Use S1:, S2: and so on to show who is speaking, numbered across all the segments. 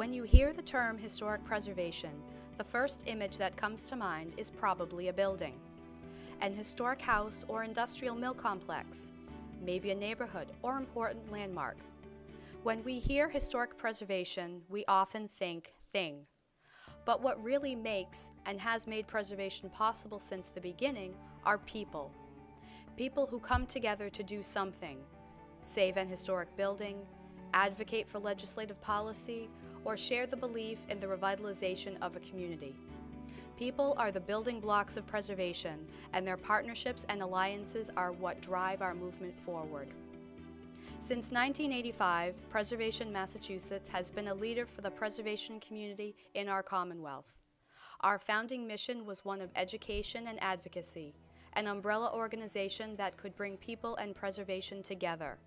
S1: When you hear the term historic preservation, the first image that comes to mind is probably a building. An historic house or industrial mill complex, maybe a neighborhood or important landmark. When we hear historic preservation, we often think thing. But what really makes and has made preservation possible since the beginning are people. People who come together to do something, save an historic building, advocate for legislative policy, or share the belief in the revitalization of a community. People are the building blocks of preservation, and their partnerships and alliances are what drive our movement forward. Since 1985, Preservation Massachusetts has been a leader for the preservation community in our Commonwealth. Our founding mission was one of education and advocacy, an umbrella organization that could bring people and preservation together.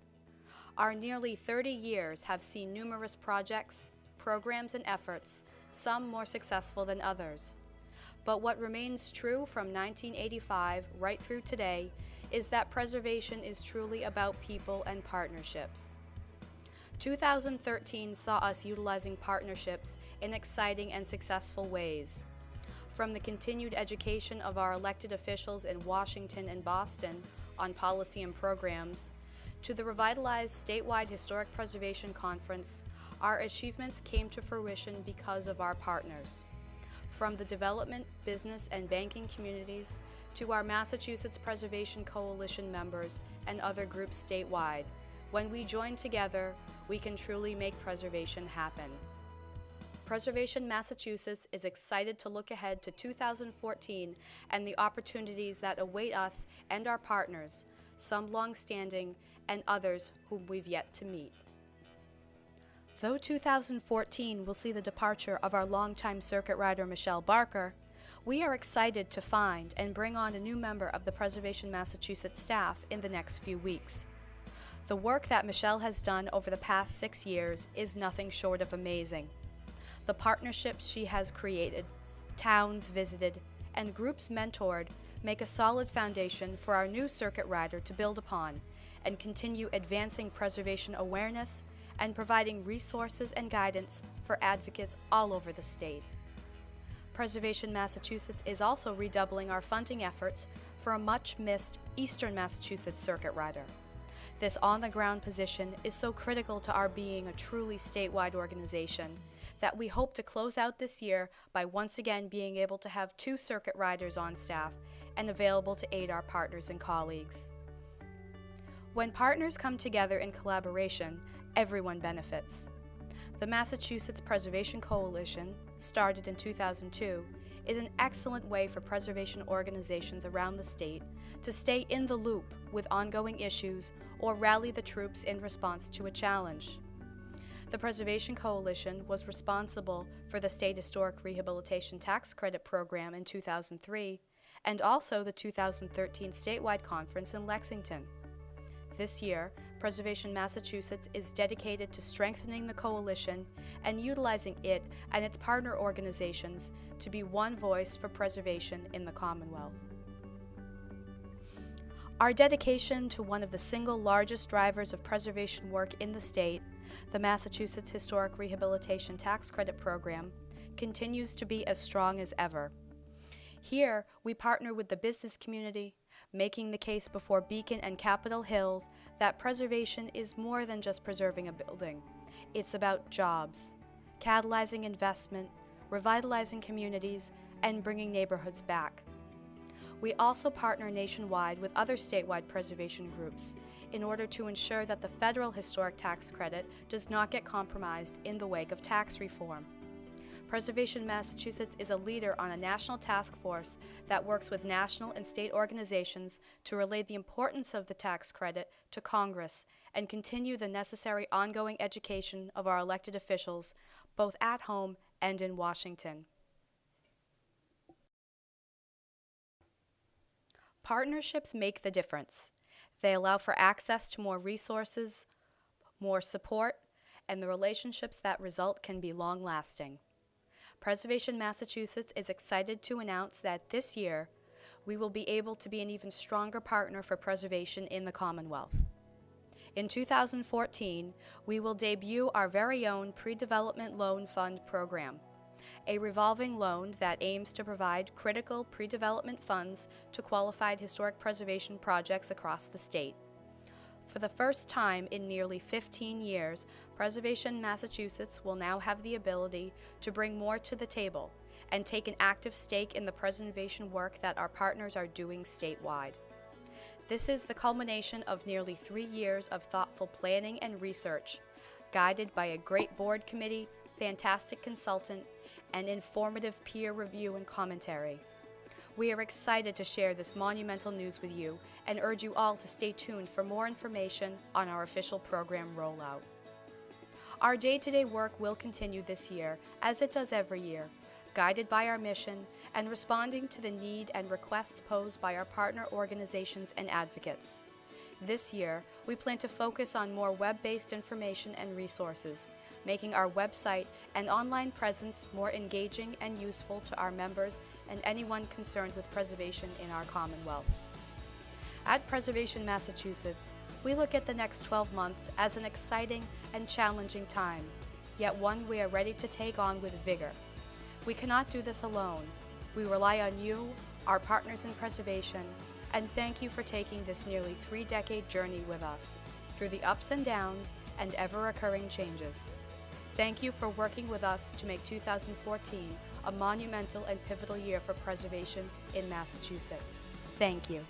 S1: Our nearly 30 years have seen numerous projects, programs, and efforts, some more successful than others. But what remains true from 1985 right through today is that preservation is truly about people and partnerships. 2013 saw us utilizing partnerships in exciting and successful ways. From the continued education of our elected officials in Washington and Boston on policy and programs, to the revitalized statewide Historic Preservation Conference, our achievements came to fruition because of our partners. From the development, business, and banking communities to our Massachusetts Preservation Coalition members and other groups statewide, when we join together, we can truly make preservation happen. Preservation Massachusetts is excited to look ahead to 2014 and the opportunities that await us and our partners, some long-standing and others whom we've yet to meet. Though 2014 will see the departure of our longtime circuit rider Michelle Barker, we are excited to find and bring on a new member of the Preservation Massachusetts staff in the next few weeks. The work that Michelle has done over the past 6 years is nothing short of amazing. The partnerships she has created, towns visited, and groups mentored make a solid foundation for our new circuit rider to build upon and continue advancing preservation awareness and providing resources and guidance for advocates all over the state. Preservation Massachusetts is also redoubling our funding efforts for a much-missed Eastern Massachusetts circuit rider. This on-the-ground position is so critical to our being a truly statewide organization that we hope to close out this year by once again being able to have 2 circuit riders on staff and available to aid our partners and colleagues. When partners come together in collaboration, everyone benefits. The Massachusetts Preservation Coalition, started in 2002, is an excellent way for preservation organizations around the state to stay in the loop with ongoing issues or rally the troops in response to a challenge. The Preservation Coalition was responsible for the State Historic Rehabilitation Tax Credit Program in 2003 and also the 2013 statewide conference in Lexington. This year, Preservation Massachusetts is dedicated to strengthening the coalition and utilizing it and its partner organizations to be one voice for preservation in the Commonwealth. Our dedication to one of the single largest drivers of preservation work in the state, the Massachusetts Historic Rehabilitation Tax Credit Program, continues to be as strong as ever. Here, we partner with the business community, making the case before Beacon and Capitol Hill that preservation is more than just preserving a building. It's about jobs, catalyzing investment, revitalizing communities, and bringing neighborhoods back. We also partner nationwide with other statewide preservation groups in order to ensure that the federal historic tax credit does not get compromised in the wake of tax reform. Preservation Massachusetts is a leader on a national task force that works with national and state organizations to relay the importance of the tax credit to Congress and continue the necessary ongoing education of our elected officials, both at home and in Washington. Partnerships make the difference. They allow for access to more resources, more support, and the relationships that result can be long-lasting. Preservation Massachusetts is excited to announce that this year, we will be able to be an even stronger partner for preservation in the Commonwealth. In 2014, we will debut our very own Pre-Development Loan Fund program, a revolving loan that aims to provide critical pre-development funds to qualified historic preservation projects across the state. For the first time in nearly 15 years, Preservation Massachusetts will now have the ability to bring more to the table and take an active stake in the preservation work that our partners are doing statewide. This is the culmination of nearly 3 years of thoughtful planning and research, guided by a great board committee, fantastic consultant, and informative peer review and commentary. We are excited to share this monumental news with you and urge you all to stay tuned for more information on our official program rollout. Our day-to-day work will continue this year, as it does every year, guided by our mission and responding to the need and requests posed by our partner organizations and advocates. This year, we plan to focus on more web-based information and resources, making our website and online presence more engaging and useful to our members and anyone concerned with preservation in our Commonwealth. At Preservation Massachusetts, we look at the next 12 months as an exciting and challenging time, yet one we are ready to take on with vigor. We cannot do this alone. We rely on you, our partners in preservation, and thank you for taking this nearly 3-decade journey with us, through the ups and downs and ever-occurring changes. Thank you for working with us to make 2014 a monumental and pivotal year for preservation in Massachusetts. Thank you.